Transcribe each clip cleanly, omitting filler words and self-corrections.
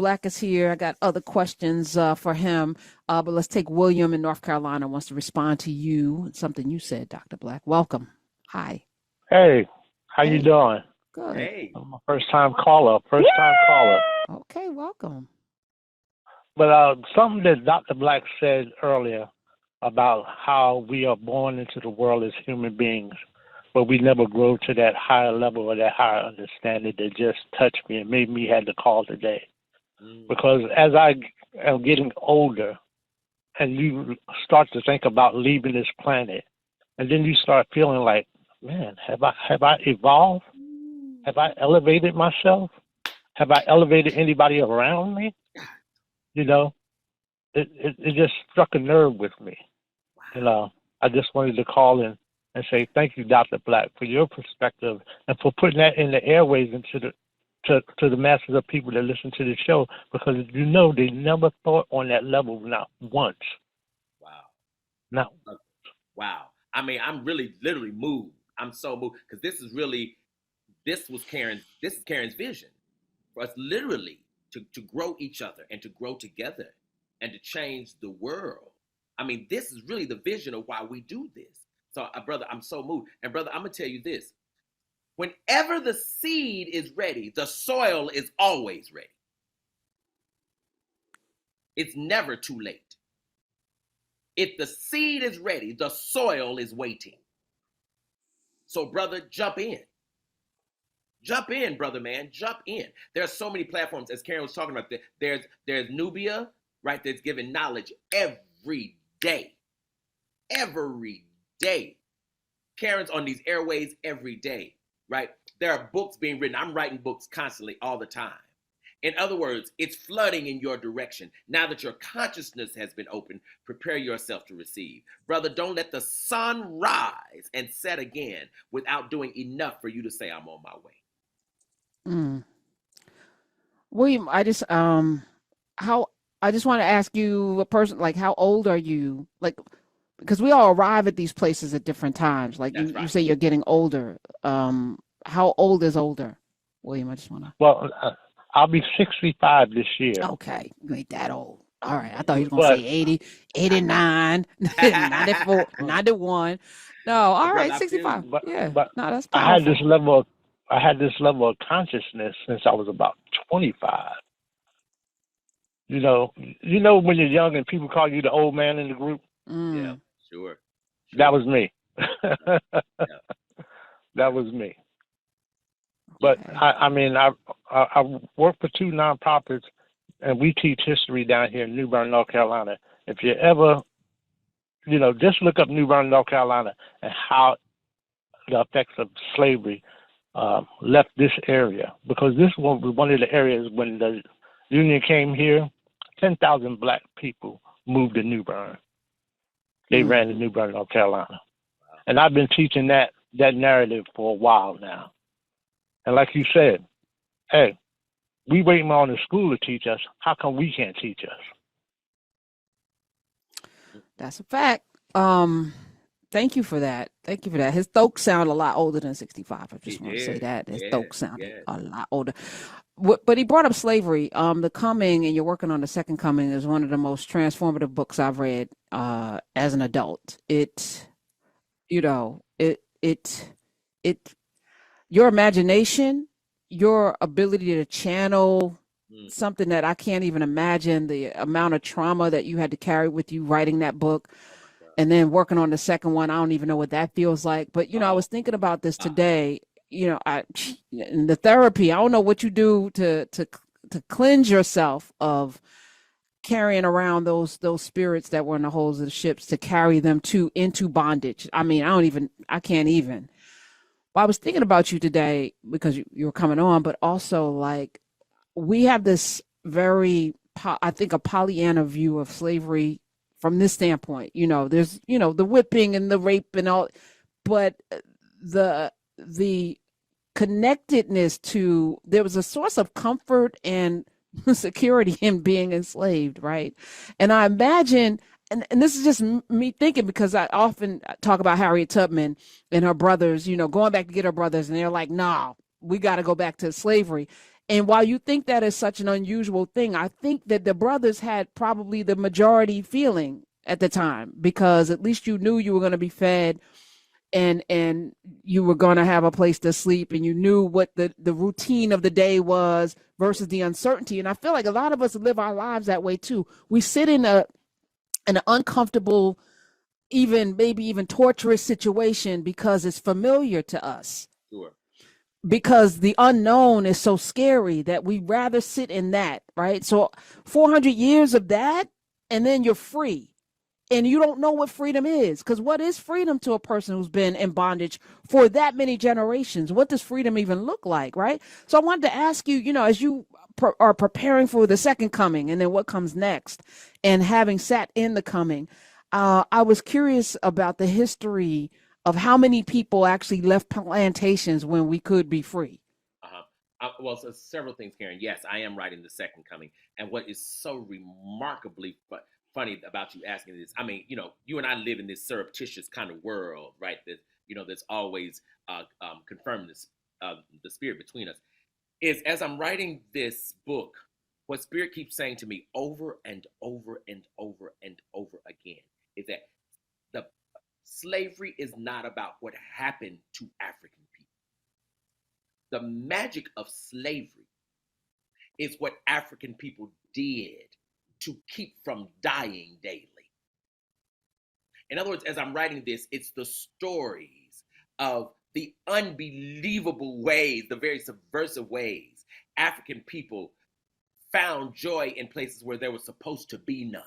Black is here. I got other questions for him, but let's take William in North Carolina wants to respond to you, something you said, Dr. Black. Welcome. Hi. Hey, how you Hey. doing? Good. Hey. I'm a first time caller. Okay, welcome. But something that Dr. Black said earlier about how we are born into the world as human beings, but we never grow to that higher level or that higher understanding that just touched me and made me have to call today. Because as I am getting older and you start to think about leaving this planet, and then you start feeling like, man, have I evolved? Have I elevated myself? Have I elevated anybody around me? You know, it just struck a nerve with me. I just wanted to call in and say thank you, Dr. Black, for your perspective and for putting that in the airways into to the masses of people that listen to the show, because they never thought on that level, not once. Wow. Not wow. I mean, I'm really literally moved. I'm so moved because this is Karen's vision for us literally to grow each other and to grow together and to change the world. I mean, this is really the vision of why we do this. So, brother, I'm so moved. And brother, I'm going to tell you this. Whenever the seed is ready, the soil is always ready. It's never too late. If the seed is ready, the soil is waiting. So, brother, jump in. Jump in, brother, man. Jump in. There's so many platforms, as Karen was talking about. There's Nubia, right, that's giving knowledge every day. Every day. Karen's on these airways every day, right? There are books being written. I'm writing books constantly all the time. In other words, it's flooding in your direction. Now that your consciousness has been opened, prepare yourself to receive. Brother, don't let the sun rise and set again without doing enough for you to say, I'm on my way. William, I just want to ask you, a person, like, how old are you? Like, because we all arrive at these places at different times. Like you say you're getting older. How old is older, William? I just want to. Well, I'll be 65 this year. Okay, you ain't that old. All right, I thought he was going to say 80, 89, 94, 91. No, all right, 65. Yeah, no, that's powerful. I had this level of consciousness since I was about 25. You know when you're young and people call you the old man in the group? Yeah, sure. That was me. That was me. But I work for two nonprofits, and we teach history down here in New Bern, North Carolina. If you ever, just look up New Bern, North Carolina, and how the effects of slavery left this area. Because this was one of the areas when the Union came here, 10,000 black people moved to New Bern. They ran to New Bern, North Carolina. Wow. And I've been teaching that narrative for a while now. And like you said, hey, we waiting on the school to teach us. How come we can't teach us? That's a fact. Thank you for that. His folks sound a lot older than 65. I just want to say that. His folks sounded a lot older. But he brought up slavery. The Coming, and you're working on The Second Coming, is one of the most transformative books I've read as an adult. Your imagination, your ability to channel something that I can't even imagine, the amount of trauma that you had to carry with you writing that book, and then working on the second one. I don't even know what that feels like. But, I was thinking about this today, in the therapy, I don't know what you do to cleanse yourself of carrying around those spirits that were in the holes of the ships, to carry them into bondage. I mean, I can't even. Well, I was thinking about you today because you were coming on, but also, like, we have this very, I think, a Pollyanna view of slavery from this standpoint. There's, the whipping and the rape and all, but the connectedness to, there was a source of comfort and security in being enslaved, right? And I imagine, and this is just me thinking, because I often talk about Harriet Tubman and her brothers, going back to get her brothers, and they're like, nah, we got to go back to slavery. And while you think that is such an unusual thing, I think that the brothers had probably the majority feeling at the time, because at least you knew you were going to be fed, and you were going to have a place to sleep, and you knew what the routine of the day was versus the uncertainty. And I feel like a lot of us live our lives that way too. We sit in an uncomfortable, maybe even torturous situation because it's familiar to us. Sure. Because the unknown is so scary that we rather sit in that, right? So 400 years of that, and then you're free. And you don't know what freedom is, because what is freedom to a person who's been in bondage for that many generations? What does freedom even look like, right? So I wanted to ask you, as you are preparing for the second coming and then what comes next, and having sat in the coming, I was curious about the history of how many people actually left plantations when we could be free. Well, so several things, Karen. Yes, I am writing the second coming. And what is so remarkably funny about you asking this, I mean, you and I live in this surreptitious kind of world, right? That, that's always confirming this, the spirit between us. Is as I'm writing this book, what Spirit keeps saying to me over and over and over and over again is that the slavery is not about what happened to African people. The magic of slavery is what African people did to keep from dying daily. In other words, as I'm writing this, it's the stories of the unbelievable ways, the very subversive ways African people found joy in places where there was supposed to be none.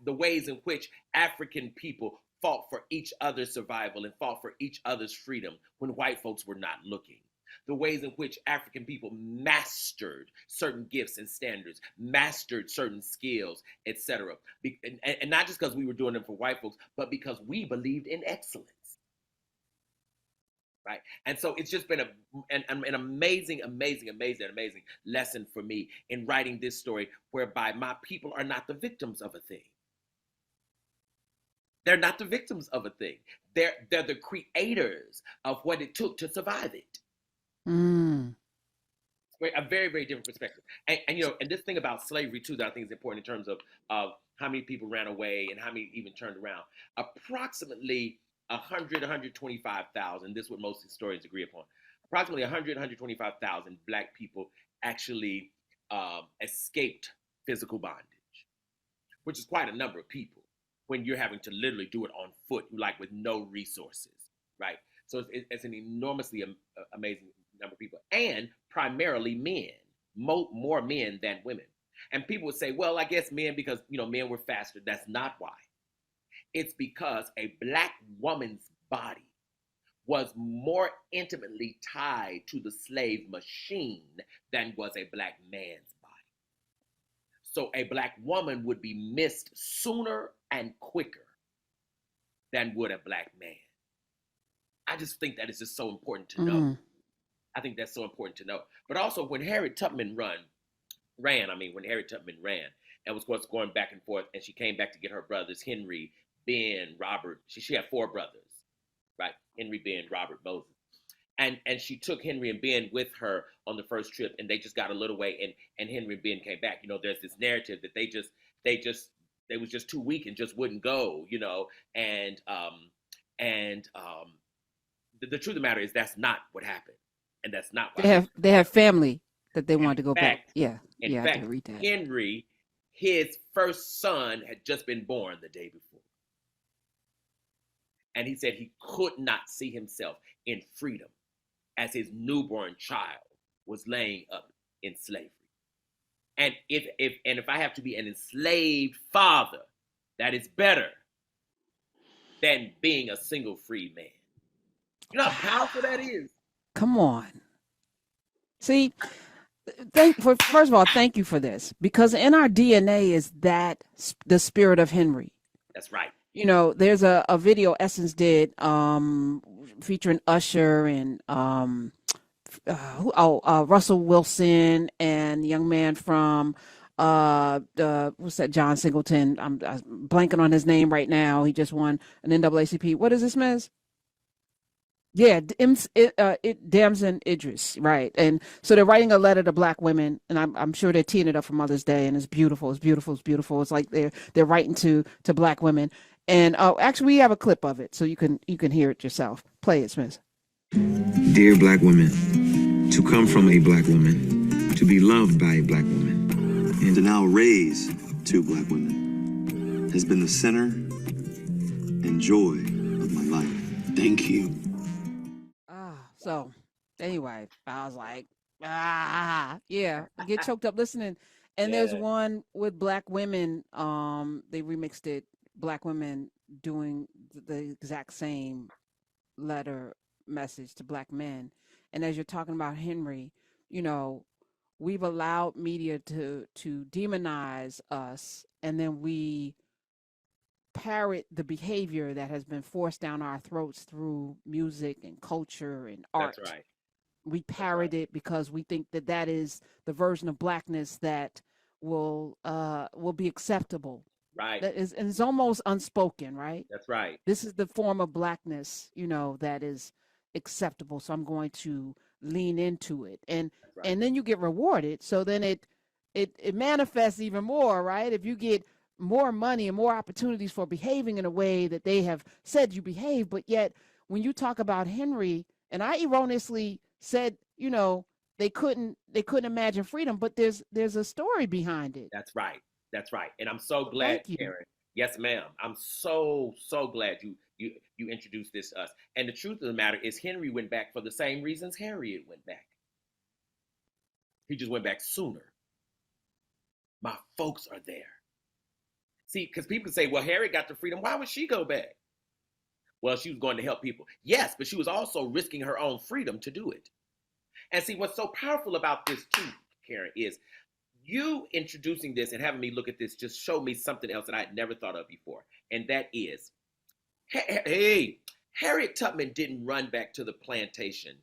The ways in which African people fought for each other's survival and fought for each other's freedom when white folks were not looking. The ways in which African people mastered certain gifts and standards, mastered certain skills, etc. And not just because we were doing them for white folks, but because we believed in excellence. Right. And so it's just been an amazing lesson for me in writing this story, whereby my people are not the victims of a thing. They're not the victims of a thing. They're the creators of what it took to survive it. A very, very different perspective. And this thing about slavery too, that I think is important in terms of how many people ran away and how many even turned around. Approximately 125,000, this is what most historians agree upon. Approximately 125,000 Black people actually escaped physical bondage, which is quite a number of people when you're having to literally do it on foot, like with no resources, right? So it's an enormously amazing number of people, and primarily men, more men than women. And people would say, well, I guess men, because men were faster. That's not why. It's because a Black woman's body was more intimately tied to the slave machine than was a Black man's body. So a Black woman would be missed sooner and quicker than would a Black man. I just think that is just so important to know. I think that's so important to know. But also, when Harriet Tubman ran, and was going back and forth, and she came back to get her brothers, Henry, Ben, Robert. She had 4 brothers, right? Henry, Ben, Robert, Moses. And she took Henry and Ben with her on the first trip, and they just got a little way, and Henry and Ben came back. There's this narrative that they was just too weak and just wouldn't go, and the truth of the matter is that's not what happened, and that's not why they have family that they wanted to go back. Yeah, in fact, I read that. Henry, his first son, had just been born the day before, and he said he could not see himself in freedom as his newborn child was laying up in slavery. And if I have to be an enslaved father, that is better than being a single free man. You know how powerful that is? Come on. See, first of all, thank you for this, because in our DNA is that the spirit of Henry. That's right. There's a video Essence did featuring Usher and Russell Wilson and the young man from what's that, John Singleton. I'm blanking on his name right now. He just won an NAACP. What is this, Miz? Yeah, Damson Idris, right? And so they're writing a letter to black women, and I'm sure they're teeing it up for Mother's Day, and it's beautiful, it's beautiful, it's beautiful. It's like they're writing to black women, and actually we have a clip of it, so you can hear it yourself. Play it, Smith. Dear black women, to come from a black woman, to be loved by a black woman, and to now raise two black women has been the center and joy of my life. Thank you. So anyway, I was like, yeah, I get choked up listening. And there's one with black women. They remixed it. Black women doing the exact same letter message to black men. And as you're talking about Henry, you know, we've allowed media to demonize us, and then we parrot the behavior that has been forced down our throats through music and culture and art. That's right. We parrot it because we think that that is the version of blackness that will be acceptable. Right. That is, and it's almost unspoken, right? That's right. This is the form of blackness, you know, that is acceptable. So I'm going to lean into it, and then you get rewarded. So then it manifests even more, right? If you get more money and more opportunities for behaving in a way that they have said you behave, but yet when you talk about Henry, and I erroneously said, you know, they couldn't imagine freedom, but there's a story behind it. That's right. That's right. And I'm so glad, Karen. Yes, ma'am. I'm so glad you introduced this to us. And the truth of the matter is Henry went back for the same reasons Harriet went back. He just went back sooner. My folks are there. See, because people say, well, Harriet got the freedom. Why would she go back? Well, she was going to help people. Yes, but she was also risking her own freedom to do it. And see, what's so powerful about this too, Karen, is you introducing this and having me look at this just showed me something else that I had never thought of before. And that is, hey, Harriet Tubman didn't run back to the plantation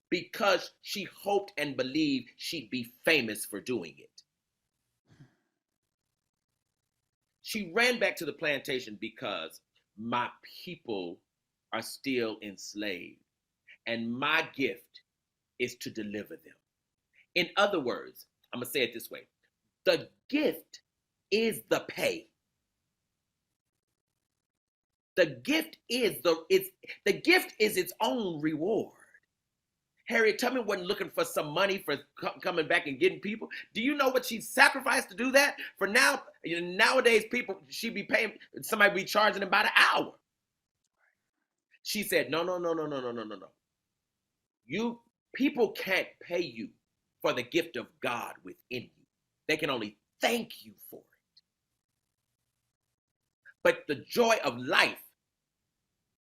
because she hoped and believed she'd be famous for doing it. She ran back to the plantation because my people are still enslaved, and my gift is to deliver them. In other words, I'm going to say it this way. The gift is the pay. The gift is its own reward. Harriet Tubman wasn't looking for some money for coming back and getting people. Do you know what she sacrificed to do that? For now, nowadays people, she'd be paying, somebody be charging them by the hour. She said, no. You people can't pay you for the gift of God within you. They can only thank you for it. But the joy of life,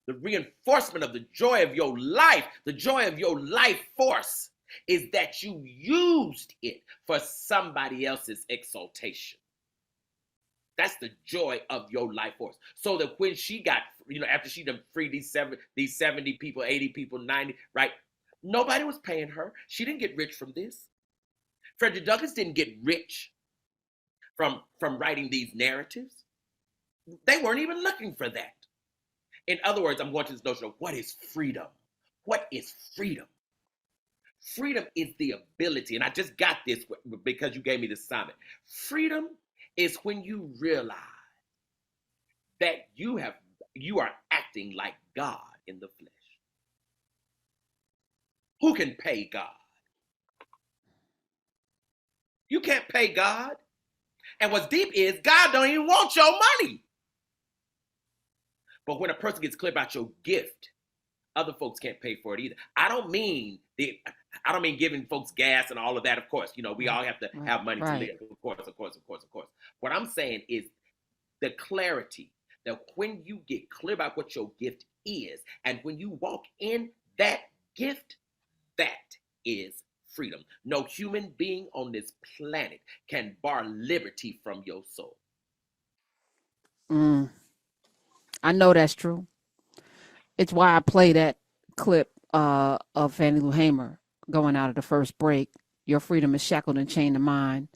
the reinforcement of the joy of your life, the joy of your life force, is that you used it for somebody else's exaltation. That's the joy of your life force. So that when she got, after she done freed these 70 people, 80 people, 90, right? Nobody was paying her. She didn't get rich from this. Frederick Douglass didn't get rich from writing these narratives. They weren't even looking for that. In other words, I'm going to this notion of what is freedom? What is freedom? Freedom is the ability, and I just got this because you gave me this assignment. Freedom is when you realize that you are acting like God in the flesh. Who can pay God? You can't pay God. And what's deep is God don't even want your money. But when a person gets clear about your gift, other folks can't pay for it either. I don't mean giving folks gas and all of that. Of course, we all have to have money to live. Of course. What I'm saying is the clarity that when you get clear about what your gift is, and when you walk in that gift, that is freedom. No human being on this planet can bar liberty from your soul. I know that's true. It's why I play that clip of Fannie Lou Hamer going out of the first break. Your freedom is shackled and chained to mine.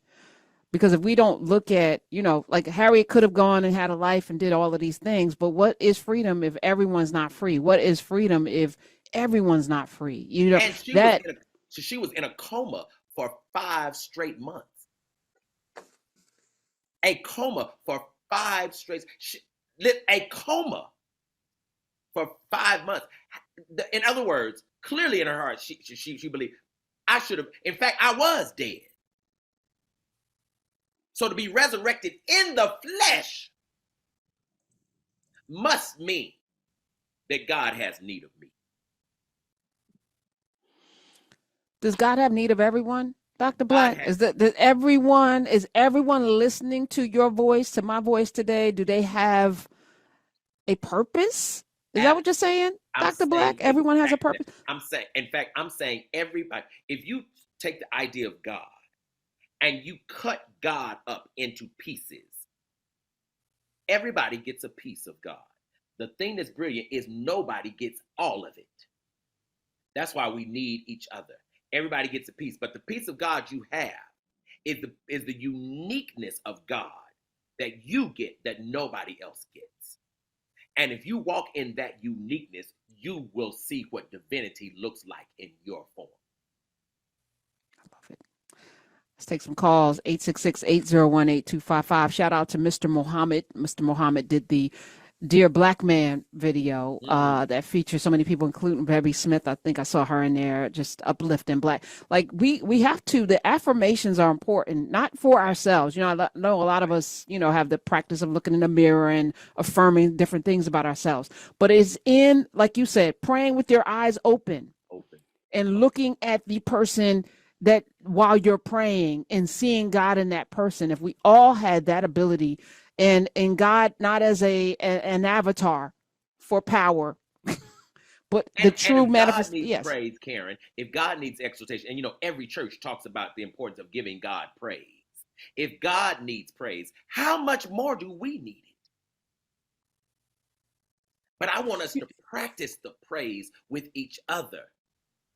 Because if we don't look at, like Harriet could have gone and had a life and did all of these things, but what is freedom if everyone's not free? What is freedom if everyone's not free. You know, And that she was in a coma for 5 straight months. A coma for 5 straight. A coma for 5 months. In other words, clearly in her heart, she believed I should have. In fact, I was dead. So to be resurrected in the flesh must mean that God has need of me. Does God have need of everyone, Dr. Black? Is everyone listening to your voice, to my voice today? Do they have a purpose? Is that what you're saying, Dr. Black? Everyone has a purpose. I'm saying everybody. If you take the idea of God and you cut God up into pieces, everybody gets a piece of God. The thing that's brilliant is nobody gets all of it. That's why we need each other. Everybody gets a piece, but the piece of God you have is the uniqueness of God that you get that nobody else gets. And if you walk in that uniqueness, you will see what divinity looks like in your form. I love it. Let's take some calls. 866-801-8255. Shout out to Mr. Muhammad. Mr. Muhammad did the Dear Black Man video that features so many people, including Baby Smith. I think I saw her in there, just uplifting Black. Like we have to, the affirmations are important, not for ourselves. You know, I know a lot of us, you know, have the practice of looking in the mirror and affirming different things about ourselves. But it's in, like you said, praying with your eyes open. And looking at the person that while you're praying and seeing God in that person. If we all had that ability, and God not as an avatar for power, but the true manifestation. Yes. Praise, Karen. If God needs exaltation, and you know every church talks about the importance of giving God praise. If God needs praise, how much more do we need it? But I want us to practice the praise with each other.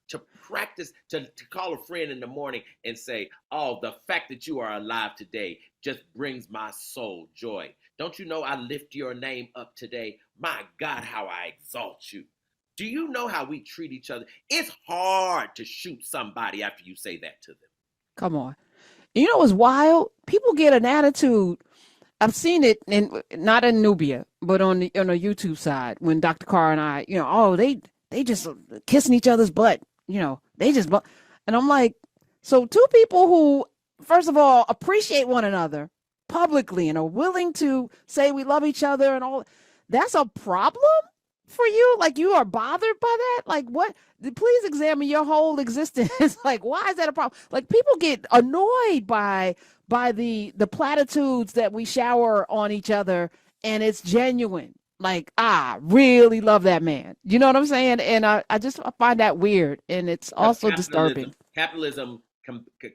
To practice, to call a friend in the morning and say, oh, the fact that you are alive today just brings my soul joy. Don't you know I lift your name up today? My God, how I exalt you. Do you know how we treat each other? It's hard to shoot somebody after you say that to them. Come on. You know what's wild? People get an attitude. I've seen it not in Nubia, but on the YouTube side when Dr. Carr and I, you know, oh, they just kissing each other's butt. You know, they just, and I'm like, so two people who, first of all, appreciate one another publicly and are willing to say we love each other and all, that's a problem for you? Like, you are bothered by that? Like, what? Please examine your whole existence. Like, why is that a problem? Like, people get annoyed by the platitudes that we shower on each other, and it's genuine. Like, I really love that man. You know what I'm saying? And I find that weird, and it's also disturbing. Capitalism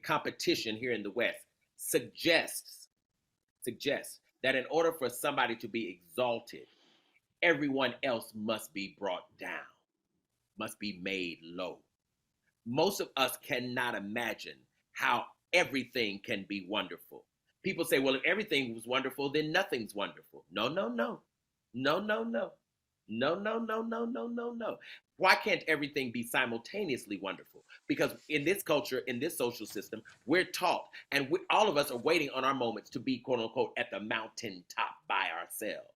competition here in the West suggests that in order for somebody to be exalted, everyone else must be brought down, must be made low. Most of us cannot imagine how everything can be wonderful. People say, well, if everything was wonderful, then nothing's wonderful. No. Why can't everything be simultaneously wonderful? Because in this culture, in this social system, we're taught, and all of us are waiting on our moments to be, quote unquote, at the mountaintop by ourselves.